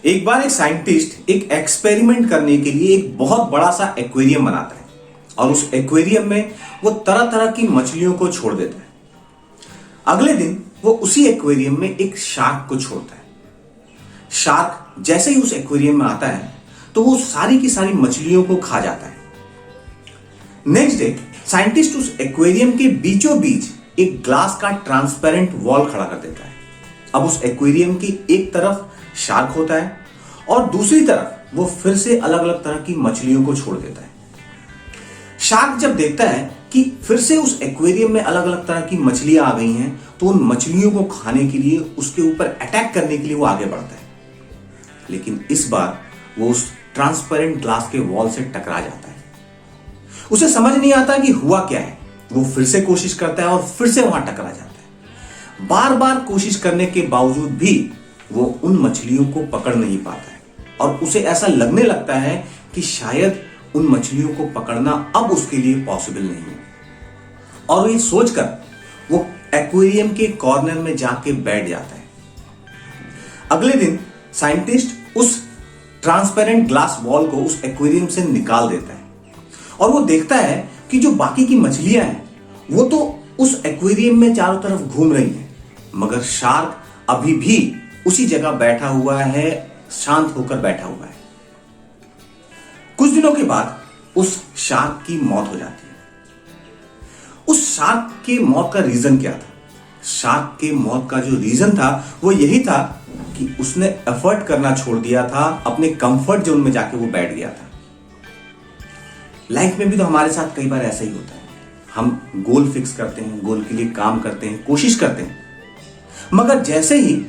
एक बार एक साइंटिस्ट एक एक्सपेरिमेंट करने के लिए एक बहुत बड़ा सा एक्वेरियम बनाता है और उस एक्वेरियम में वो तरह तरह की मछलियों को छोड़ देता है। अगले दिन वो उसी एक्वेरियम में एक शार्क को छोड़ता है। शार्क जैसे ही उस एक्वेरियम में आता है तो वो सारी की सारी मछलियों को खा जाता है। नेक्स्ट डे साइंटिस्ट उस एक्वेरियम के बीचों बीच एक ग्लास का ट्रांसपेरेंट वॉल खड़ा कर देता है। अब उस एक्वेरियम की एक तरफ शार्क होता है और दूसरी तरफ वो फिर से अलग अलग तरह की मछलियों को छोड़ देता है। शार्क जब देखता है कि फिर से उस एक्वेरियम में अलग अलग तरह की मछलियां आ गई हैं तो उन मछलियों को खाने के लिए, उसके ऊपर अटैक करने के लिए वो आगे बढ़ता है। लेकिन इस बार वो उस ट्रांसपेरेंट ग्लास के वॉल से टकरा जाता है। उसे समझ नहीं आता कि हुआ क्या है। वो फिर से कोशिश करता है और फिर से वहां टकरा जाता है। बार बार कोशिश करने के बावजूद भी वो उन मछलियों को पकड़ नहीं पाता है और उसे ऐसा लगने लगता है कि शायद उन मछलियों को पकड़ना अब उसके लिए पॉसिबल नहीं है। और ये सोचकर वो एक्वेरियम के कॉर्नर में जाके बैठ जाता है। अगले दिन साइंटिस्ट उस ट्रांसपेरेंट ग्लास वॉल को उस एक्वेरियम से निकाल देता है और वो देखता है कि जो बाकी की मछलियां हैं वो तो उस एक्वेरियम में चारों तरफ घूम रही हैं, मगर शार्क अभी भी उसी जगह बैठा हुआ है, शांत होकर बैठा हुआ है। कुछ दिनों के बाद उस शार्क की मौत हो जाती है। उस शार्क के मौत का रीजन क्या था? शार्क के मौत का जो रीजन था वो यही था कि उसने एफर्ट करना छोड़ दिया था, अपने कंफर्ट जोन में जाके वो बैठ गया था। लाइफ में भी तो हमारे साथ कई बार ऐसा ही होता है। हम गोल फिक्स करते हैं, गोल के लिए काम करते हैं, कोशिश करते हैं, मगर जैसे ही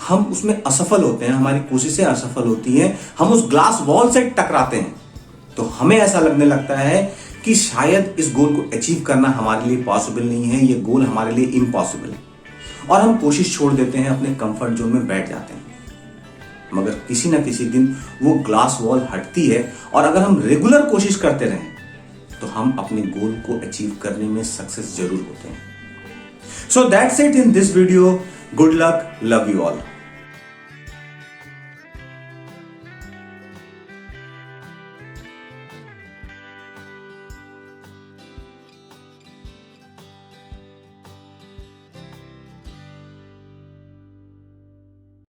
हम उसमें असफल होते हैं, हमारी कोशिशें असफल होती हैं, हम उस ग्लास वॉल से टकराते हैं, तो हमें ऐसा लगने लगता है कि शायद इस गोल को अचीव करना हमारे लिए पॉसिबल नहीं है, ये गोल हमारे लिए इम्पॉसिबल है और हम कोशिश छोड़ देते हैं, अपने कंफर्ट जोन में बैठ जाते हैं। मगर किसी ना किसी दिन वो ग्लास वॉल हटती है और अगर हम रेगुलर कोशिश करते रहें तो हम अपने गोल को अचीव करने में सक्सेस जरूर होते हैं। So that's it in this video. Good luck, love you all.